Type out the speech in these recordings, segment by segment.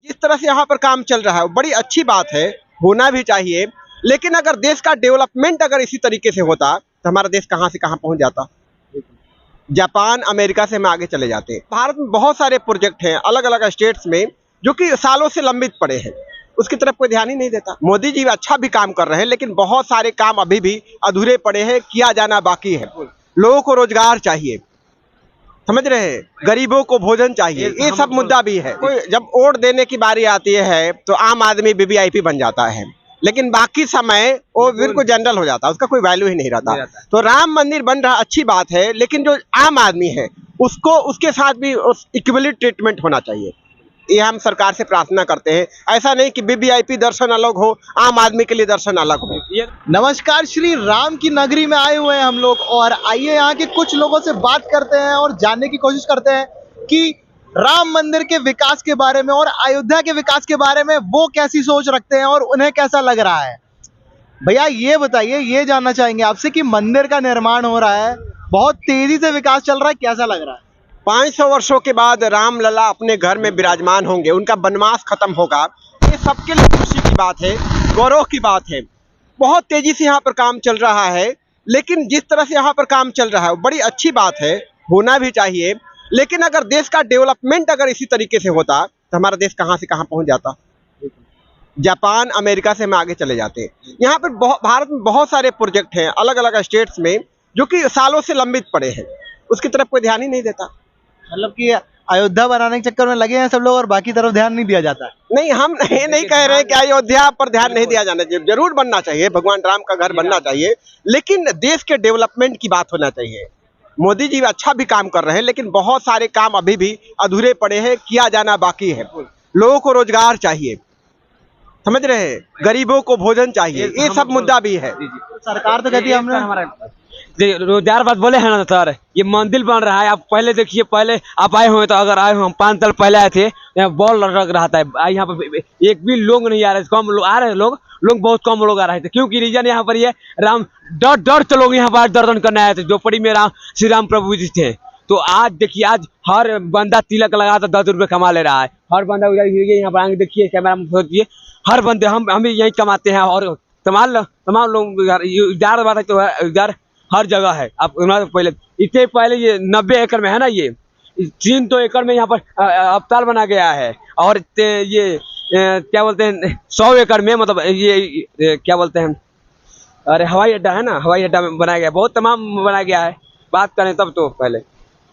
जिस तरह से यहाँ पर काम चल रहा है वो बड़ी अच्छी बात है, होना भी चाहिए। लेकिन अगर देश का डेवलपमेंट अगर इसी तरीके से होता तो हमारा देश कहाँ से कहाँ पहुंच जाता। जापान अमेरिका से हम आगे चले जाते। भारत में बहुत सारे प्रोजेक्ट हैं अलग अलग स्टेट्स में जो कि सालों से लंबित पड़े हैं, उसकी तरफ कोई ध्यान ही नहीं देता। मोदी जी अच्छा भी काम कर रहे हैं लेकिन बहुत सारे काम अभी भी अधूरे पड़े हैं, किया जाना बाकी है। लोगों को रोजगार चाहिए, समझ रहे हैं, गरीबों को भोजन चाहिए, ये सब मुद्दा भी है। कोई जब वोट देने की बारी आती है तो आम आदमी वीवीआईपी बन जाता है, लेकिन बाकी समय वो बिल्कुल जनरल हो जाता है, उसका कोई वैल्यू ही नहीं रहता। तो राम मंदिर बन रहा अच्छी बात है, लेकिन जो आम आदमी है उसको उसके साथ भी इक्वली ट्रीटमेंट होना चाहिए। ये हम सरकार से प्रार्थना करते हैं। ऐसा नहीं कि वीवीआईपी दर्शन अलग हो, आम आदमी के लिए दर्शन अलग हो। नमस्कार, श्री राम की नगरी में आए हुए हैं हम लोग और आइए यहाँ के कुछ लोगों से बात करते हैं और जानने की कोशिश करते हैं कि राम मंदिर के विकास के बारे में और अयोध्या के विकास के बारे में वो कैसी सोच रखते हैं और उन्हें कैसा लग रहा है। भैया ये बताइए, ये जानना चाहेंगे आपसे कि मंदिर का निर्माण हो रहा है, बहुत तेजी से विकास चल रहा है, कैसा लग रहा है? 500 वर्षों के बाद राम लला अपने घर में विराजमान होंगे, उनका वनवास खत्म होगा, ये सबके लिए खुशी की बात है, गौरव की बात है। बहुत तेजी से यहाँ पर काम चल रहा है, लेकिन जिस तरह से यहाँ पर काम चल रहा है वो बड़ी अच्छी बात है, होना भी चाहिए। लेकिन अगर देश का डेवलपमेंट अगर इसी तरीके से होता तो हमारा देश कहाँ से कहाँ पहुँच जाता। जापान अमेरिका से हम आगे चले जाते। यहाँ पर भारत में बहुत सारे प्रोजेक्ट हैं अलग अलग स्टेट्स में जो कि सालों से लंबित पड़े हैं, उसकी तरफ कोई ध्यान ही नहीं देता। मतलब कि अयोध्या बनाने के चक्कर में लगे हैं सब लोग और बाकी तरफ ध्यान नहीं दिया जाता। नहीं, हम ये नहीं कह रहे कि अयोध्या पर ध्यान नहीं दिया जाना चाहिए, जरूर बनना चाहिए, भगवान राम का घर बनना चाहिए, लेकिन देश के डेवलपमेंट की बात होना चाहिए। मोदी जी अच्छा भी काम कर रहे हैं लेकिन बहुत सारे काम अभी भी अधूरे पड़े हैं, किया जाना बाकी है। लोगों को रोजगार चाहिए, समझ रहे हैं, गरीबों को भोजन चाहिए, ये सब मुद्दा भी है। सरकार तो कहती है हमने रोजगार बात बोले हैं ना सर, ये मंदिर बन रहा है। आप पहले देखिए, पहले आप आए हुए तो अगर आए हुए हम 5 साल पहले आए थे, यहाँ बॉल लग रहा था, यहाँ पर एक भी लोग नहीं आ रहे, कम लोग आ रहे, लोग बहुत कम लोग आ रहे थे, क्योंकि रीजन यहाँ पर ये राम डर से लोग यहाँ पर दर्शन करने आए थे, जो पड़ी में श्री राम प्रभु जी थे। तो आज देखिए, आज हर बंदा तिलक लगा तो 10 रुपये कमा ले रहा है, हर बंदा उधर यहाँ पर आगे देखिए, कैमरा में सोचिए, हर बंदे हम यही कमाते हैं और तमाम लोग इधर बात है तो इधर हर जगह है। आप पहले इससे पहले ये 90 एकड़ में है ना, ये 3 एकड़ में यहाँ पर अस्पताल बना गया है, और ये क्या बोलते हैं 100 एकड़ में, मतलब ये क्या बोलते हैं, अरे हवाई अड्डा है ना, हवाई अड्डा में बनाया गया, बहुत तमाम बनाया गया है। बात करें तब तो पहले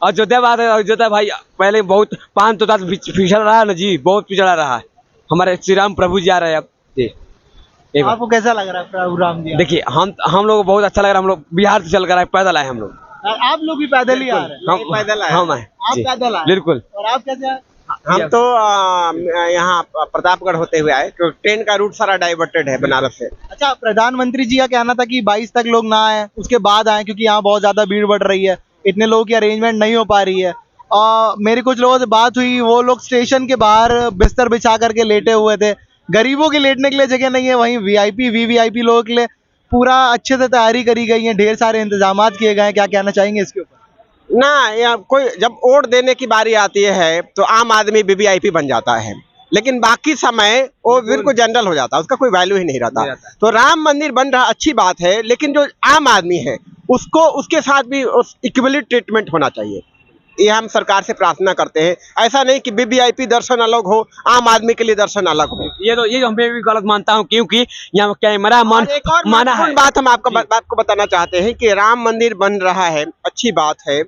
अयोध्या बात है, अयोध्या भाई पहले बहुत 500 साल पिछड़ा रहा है ना जी, बहुत पिछड़ा रहा है। हमारे श्री राम प्रभु जी आ रहे हैं अब जी। आपको कैसा लग रहा है प्रभु राम जी? देखिए, हम लोग को बहुत अच्छा लग रहा है। हम लोग बिहार से चल कर आए, पैदल आए हम लोग। आप लोग भी पैदल ही आ रहे हैं? हम पैदल आए, हम आए, आप पैदल आए? बिल्कुल। और आप कैसे आए? हम तो यहाँ प्रतापगढ़ होते हुए आए, क्योंकि ट्रेन का रूट सारा डाइवर्टेड है बनारस से। अच्छा, प्रधानमंत्री जी का कहना था कि 22 तक लोग ना आए, उसके बाद आए, क्योंकि यहाँ बहुत ज्यादा भीड़ बढ़ रही है, इतने लोगों की अरेंजमेंट नहीं हो पा रही है। मेरी कुछ लोगों से बात हुई, वो लोग स्टेशन के बाहर बिस्तर बिछा करके लेटे हुए थे। गरीबों के लेटने के लिए जगह नहीं है, वहीं वीआईपी वीवीआईपी लोगों के लिए पूरा अच्छे से तैयारी करी गई है, ढेर सारे इंतजाम किए गए हैं। क्या कहना चाहेंगे इसके ऊपर? ना, या कोई जब वोट देने की बारी आती है तो आम आदमी वीवीआईपी बन जाता है, लेकिन बाकी समय वो बिल्कुल जनरल हो जाता है, उसका कोई वैल्यू ही नहीं रहता। तो राम मंदिर बन रहा अच्छी बात है, लेकिन जो आम आदमी है उसको उसके साथ भी इक्वली ट्रीटमेंट होना चाहिए। ये हम सरकार से प्रार्थना करते हैं। ऐसा नहीं कि वीवीआईपी दर्शन अलग हो, आम आदमी के लिए दर्शन अलग हो। ये तो मैं भी गलत मानता हूँ, क्योंकि यहाँ कैमरा माना है। बात हम आपको बात को बताना चाहते हैं कि राम मंदिर बन रहा है, अच्छी बात है,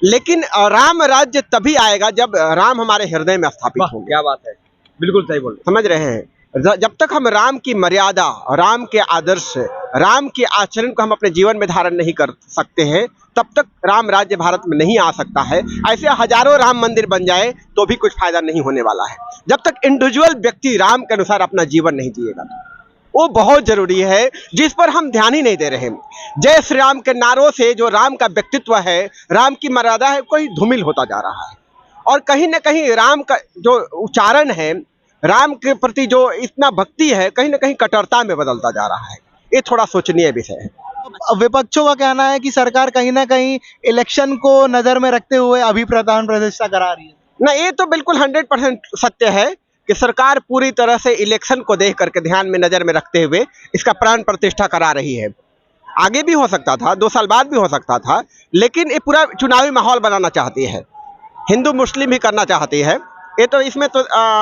लेकिन राम राज्य तभी आएगा जब राम हमारे हृदय में स्थापित होंगे। क्या बात है, बिल्कुल सही बोल रहे। समझ रहे हैं, जब तक हम राम की मर्यादा, राम के आदर्श, राम के आचरण को हम अपने जीवन में धारण नहीं कर सकते हैं, तब तक राम राज्य भारत में नहीं आ सकता है। ऐसे हजारों राम मंदिर बन जाए तो भी कुछ फायदा नहीं होने वाला है, जब तक इंडिविजुअल व्यक्ति राम के अनुसार अपना जीवन नहीं जिएगा। वो बहुत जरूरी है, जिस पर हम ध्यान ही नहीं दे रहे। जय श्री राम के नारों से जो राम का व्यक्तित्व है, राम की मर्यादा है, कोई धूमिल होता जा रहा है, और कहीं ना कहीं राम का जो उच्चारण है, राम के प्रति जो इतना भक्ति है, कहीं ना कहीं कट्टरता में बदलता जा रहा है। ये थोड़ा सोचनीय विषय है। विपक्षों का कहना है कि सरकार कहीं ना कहीं इलेक्शन को नजर में रखते हुए अभी प्रधान प्रतिष्ठा करा रही है। ना, ये तो बिल्कुल 100% सत्य है कि सरकार पूरी तरह से इलेक्शन को देख करके ध्यान में नजर में रखते हुए इसका प्राण प्रतिष्ठा करा रही है। आगे भी हो सकता था, 2 साल बाद भी हो सकता था, लेकिन ये पूरा चुनावी माहौल बनाना चाहती है, हिंदू मुस्लिम भी करना चाहती है। ये तो इसमें तो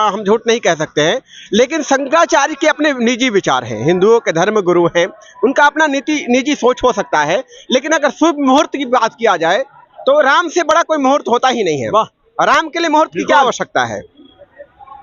हम झूठ नहीं कह सकते हैं। लेकिन शंकराचार्य के अपने निजी विचार हैं, हिंदुओं के धर्म गुरु हैं, उनका अपना निजी सोच हो सकता है। लेकिन अगर शुभ मुहूर्त की बात किया जाए तो राम से बड़ा कोई मुहूर्त होता ही नहीं है। राम के लिए मुहूर्त की क्या आवश्यकता है?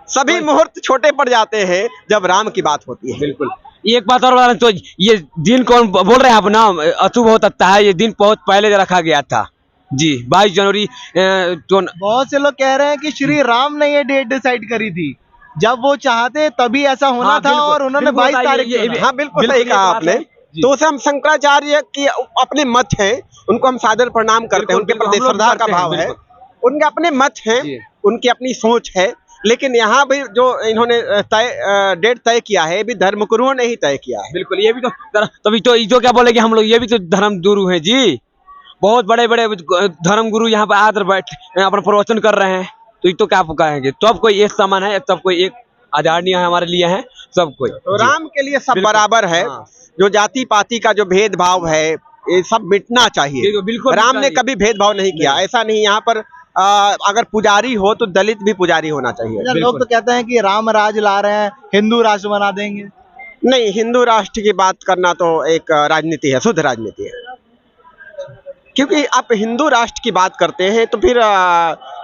सभी मुहूर्त छोटे पड़ जाते हैं जब राम की बात होती है। बिल्कुल। एक बात और बता रहे, तो ये दिन कौन बोल रहे हैं आप ना, अशुभ हो सकता है, ये दिन बहुत पहले रखा गया था जी, 22 जनवरी तो बहुत से लोग कह रहे हैं कि श्री राम ने ये डेट डिसाइड करी थी, जब वो चाहते तभी ऐसा होना हाँ, था और उन्होंने 22 तारीख को। हाँ बिल्कुल सही कहा आपने। तो उसे हम शंकराचार्य की अपने मत हैं, उनको हम सादर प्रणाम करते हैं, उनके प्रति श्रद्धा का भाव है, उनके अपने मत हैं, उनकी अपनी सोच है। लेकिन यहाँ भी जो इन्होंने डेट तय किया है, ये भी धर्मगुरुओं ने ही तय किया है। बिल्कुल, ये भी तो तभी तो जो क्या बोले कि हम लोग ये भी तो धर्म गुरु हैं जी, बहुत बड़े बड़े धर्म गुरु यहाँ पे आकर बैठ अपना प्रवचन कर रहे हैं, तो ये तो क्या कहेंगे, सब कोई एक समान है, सब कोई एक आदरणीय है, हमारे लिए है सब कोई। तो राम के लिए सब बराबर है। जो जाति पाति का जो भेदभाव है ये सब मिटना चाहिए। बिल्कुल, राम ने कभी भेदभाव नहीं किया, ऐसा नहीं। यहाँ पर अगर पुजारी हो तो दलित भी पुजारी होना चाहिए। लोग तो कहते हैं कि राम राज ला रहे हैं, हिंदू राष्ट्र बना देंगे। नहीं, हिंदू राष्ट्र की बात करना तो एक राजनीति है, शुद्ध राजनीति है। क्योंकि आप हिंदू राष्ट्र की बात करते हैं तो फिर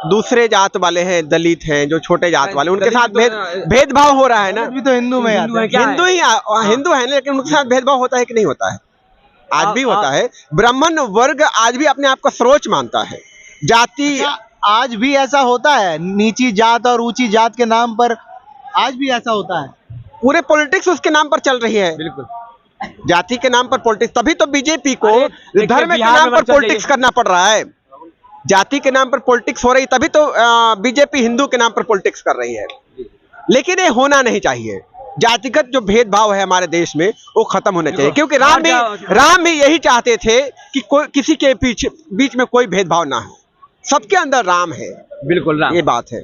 दूसरे जात वाले हैं, दलित हैं, जो छोटे जात वाले, उनके साथ भेदभाव हो रहा है ना। अभी तो हिंदू में हिंदू ही हिंदू है, लेकिन उनके साथ भेदभाव होता है कि नहीं होता है? आज भी होता है। ब्राह्मण वर्ग आज भी अपने आप को सर्वोच्च मानता है। जाति आज भी ऐसा होता है, नीची जात और ऊंची जात के नाम पर आज भी ऐसा होता है। पूरे पॉलिटिक्स उसके नाम पर चल रही है। बिल्कुल, जाति के नाम पर पॉलिटिक्स, तभी तो बीजेपी को धर्म के नाम पर पॉलिटिक्स करना पड़ रहा है। जाति के नाम पर पॉलिटिक्स हो रही, तभी तो बीजेपी हिंदू के नाम पर पॉलिटिक्स कर रही है। लेकिन ये होना नहीं चाहिए। जातिगत जो भेदभाव है हमारे देश में वो खत्म होना चाहिए, क्योंकि राम भी यही चाहते थे कि कोई किसी के बीच में कोई भेदभाव ना हो, सबके अंदर राम है। बिल्कुल, ये बात है।